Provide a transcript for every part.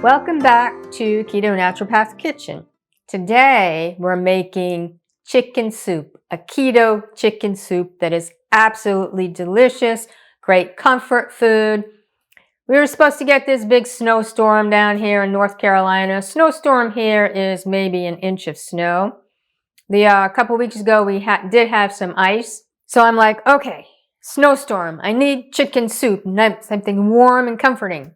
Welcome back to Keto Naturopath Kitchen. Today we're making chicken soup, a keto chicken soup that is absolutely delicious, great comfort food. We were supposed to get this big snowstorm down here in North Carolina. Snowstorm here is maybe an inch of snow. A couple weeks ago we did have some ice. So I'm like, okay, snowstorm, I need chicken soup, something warm and comforting.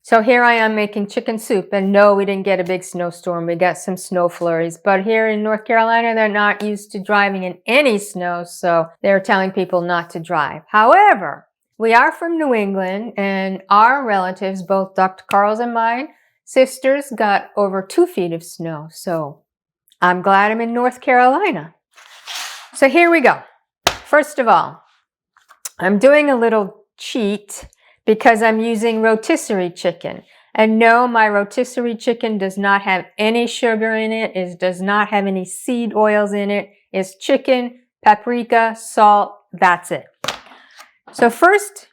So here I am making chicken soup, and no, we didn't get a big snowstorm. We got some snow flurries, but here in North Carolina, they're not used to driving in any snow, so they're telling people not to drive. However, we are from New England, and our relatives, both Dr. Karl's and mine, sisters, got over 2 feet of snow, so I'm glad I'm in North Carolina. So here we go. First of all, I'm doing a little cheat because I'm using rotisserie chicken. And no, my rotisserie chicken does not have any sugar in it. It does not have any seed oils in it. It's chicken, paprika, salt, that's it. So first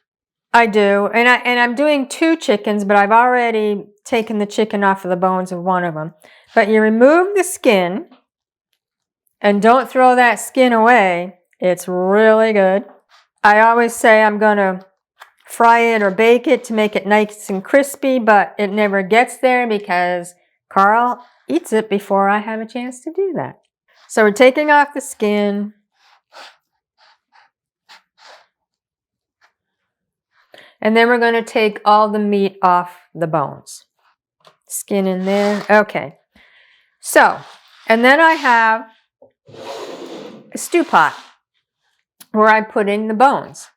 I do, and I'm doing 2 chickens, but I've already taken the chicken off of the bones of one of them. But you remove the skin, and don't throw that skin away. It's really good. I always say I'm gonna fry it or bake it to make it nice and crispy, but it never gets there because Karl eats it before I have a chance to do that. So we're taking off the skin. And then we're going to take all the meat off the bones. Skin in there. Okay. So, and then I have a stew pot where I put in the bones.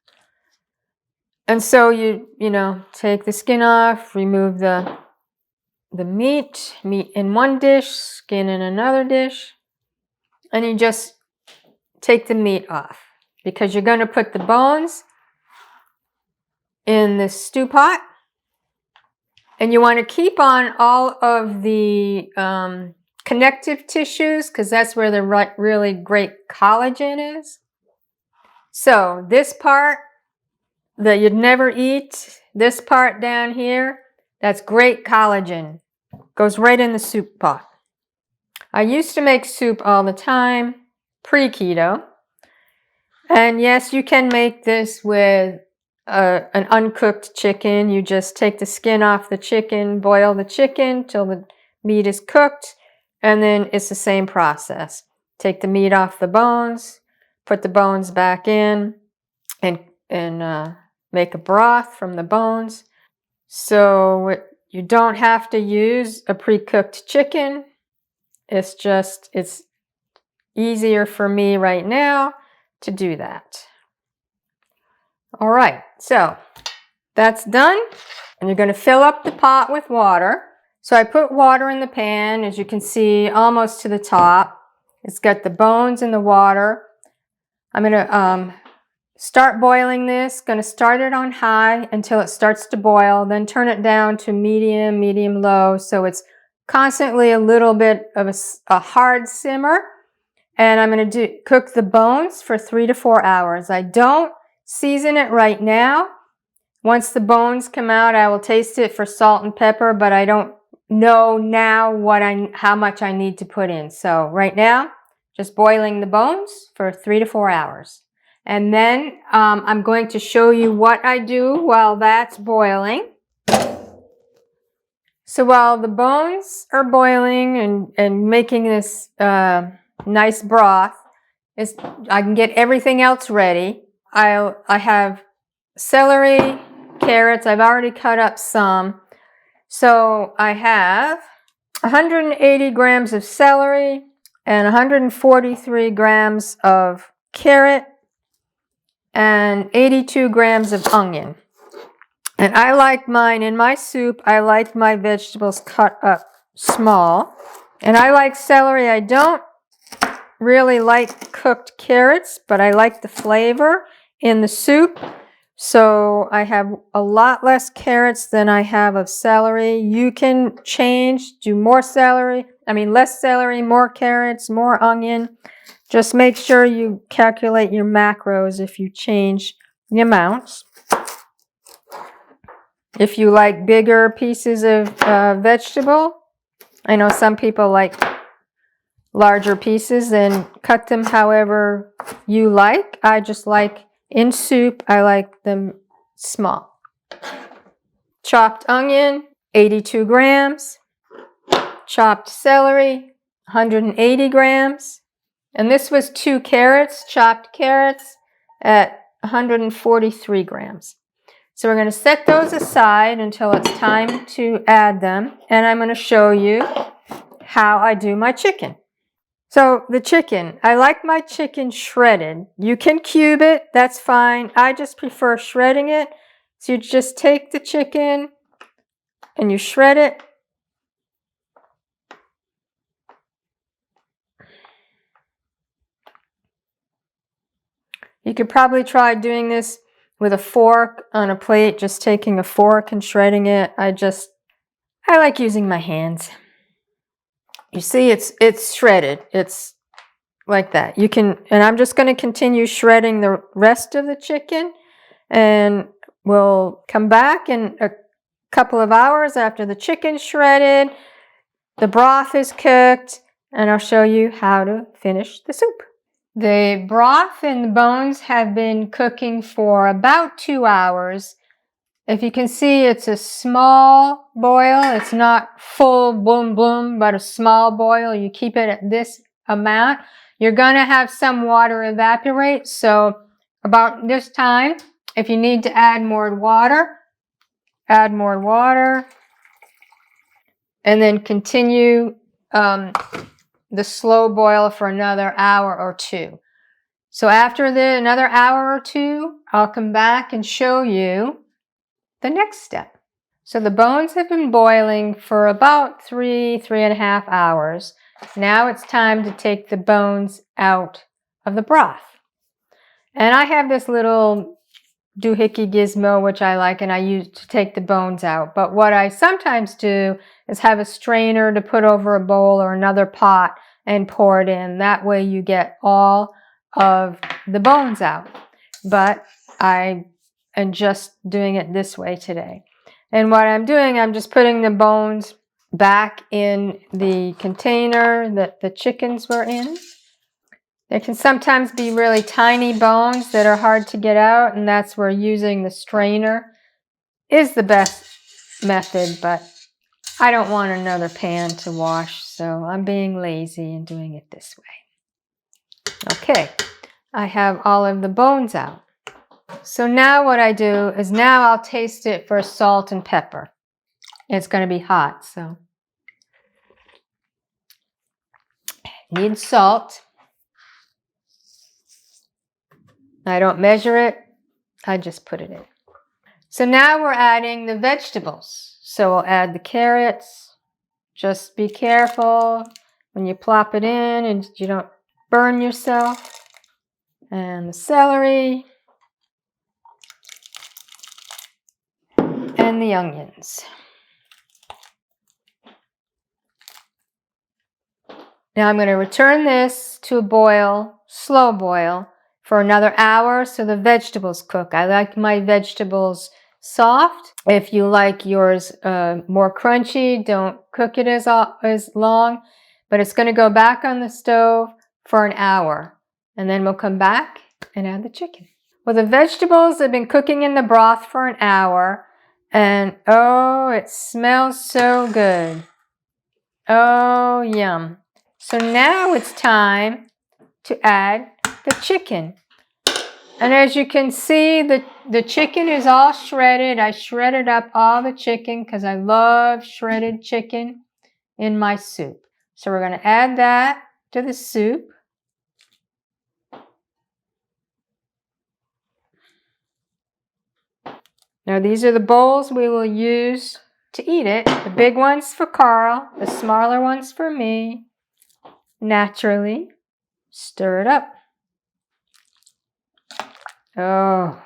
And so you take the skin off, remove the meat in one dish, skin in another dish, and you just take the meat off because you're going to put the bones in the stew pot, and you want to keep on all of the connective tissues because that's where the really great collagen is. So this part that you'd never eat, this part down here, that's great collagen. Goes right in the soup pot. I used to make soup all the time, pre-keto. And yes, you can make this with an uncooked chicken. You just take the skin off the chicken, boil the chicken till the meat is cooked, and then it's the same process. Take the meat off the bones, put the bones back in, and make a broth from the bones. So you don't have to use a pre-cooked chicken. It's easier for me right now to do that. All right, so that's done. And you're going to fill up the pot with water. So I put water in the pan, as you can see, almost to the top. It's got the bones in the water. I'm going to start boiling this. Going to start it on high until it starts to boil, then turn it down to medium low, so it's constantly a little bit of a hard simmer. And I'm going to cook the bones for 3 to 4 hours. I don't season it right now. Once the bones come out, I will taste it for salt and pepper, but I don't know now how much I need to put in. So right now, just boiling the bones for 3 to 4 hours. And then I'm going to show you what I do while that's boiling. So while the bones are boiling and making this nice broth, I can get everything else ready. I have celery, carrots. I've already cut up some. So I have 180 grams of celery and 143 grams of carrot and 82 grams of onion. And I like mine in my soup. I like my vegetables cut up small. And I like celery. I don't really like cooked carrots, but I like the flavor in the soup. So I have a lot less carrots than I have of celery. You can do less celery, more carrots, more onion. Just make sure you calculate your macros if you change the amounts. If you like bigger pieces of vegetable, I know some people like larger pieces, then cut them however you like. I just like in soup, I like them small. Chopped onion, 82 grams. Chopped celery, 180 grams. And this was 2 carrots, chopped carrots at 143 grams. So we're going to set those aside until it's time to add them. And I'm going to show you how I do my chicken. So the chicken, I like my chicken shredded. You can cube it, that's fine. I just prefer shredding it. So you just take the chicken and you shred it. You could probably try doing this with a fork on a plate, just taking a fork and shredding it. I like using my hands. You see, it's shredded. It's like that. You can, and I'm just going to continue shredding the rest of the chicken, and we'll come back in a couple of hours after the chicken's shredded, the broth is cooked, and I'll show you how to finish the soup. The broth and the bones have been cooking for about 2 hours. If you can see, it's a small boil. It's not full boom boom, but a small boil. You keep it at this amount. You're going to have some water evaporate. So about this time, if you need to add more water, add more water. And then continue the slow boil for another hour or 2. So after another hour or 2, I'll come back and show you the next step. So the bones have been boiling for about 3.5 hours. Now it's time to take the bones out of the broth. And I have this little doohickey gizmo, which I like, and I use to take the bones out. But what I sometimes do is have a strainer to put over a bowl or another pot and pour it in. That way you get all of the bones out. But I am just doing it this way today. And what I'm doing, I'm just putting the bones back in the container that the chickens were in. There can sometimes be really tiny bones that are hard to get out, and that's where using the strainer is the best method, but I don't want another pan to wash, so I'm being lazy and doing it this way. Okay, I have all of the bones out. So now what I do is now I'll taste it for salt and pepper. It's going to be hot, so need salt. I don't measure it, I just put it in. So now we're adding the vegetables. So we'll add the carrots. Just be careful when you plop it in and you don't burn yourself. And the celery. And the onions. Now I'm going to return this to a boil, slow boil, for another hour so the vegetables cook. I like my vegetables soft. If you like yours more crunchy, don't cook it as long. But it's going to go back on the stove for an hour. And then we'll come back and add the chicken. Well, the vegetables have been cooking in the broth for an hour. And oh, it smells so good. Oh, yum. So now it's time to add the chicken. And as you can see, the chicken is all shredded. I shredded up all the chicken because I love shredded chicken in my soup. So we're going to add that to the soup. Now these are the bowls we will use to eat it. The big ones for Karl, the smaller ones for me. Naturally, stir it up. Oh,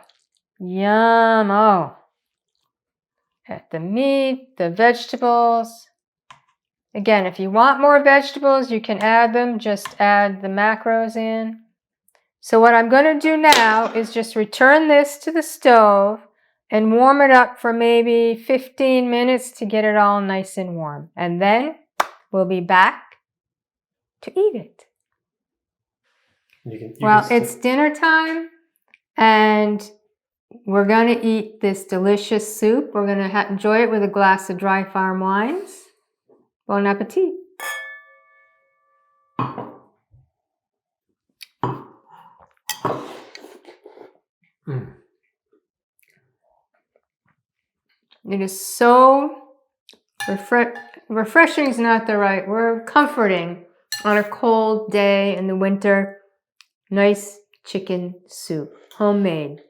yum. Oh, add the meat, the vegetables. Again, if you want more vegetables, you can add them. Just add the macros in. So what I'm going to do now is just return this to the stove and warm it up for maybe 15 minutes to get it all nice and warm. And then we'll be back to eat it. Well, it's dinner time, and we're going to eat this delicious soup. We're going to enjoy it with a glass of dry farm wines. Bon appetit. It is so refreshing is not the right word. Comforting on a cold day in the winter. Nice chicken soup, homemade.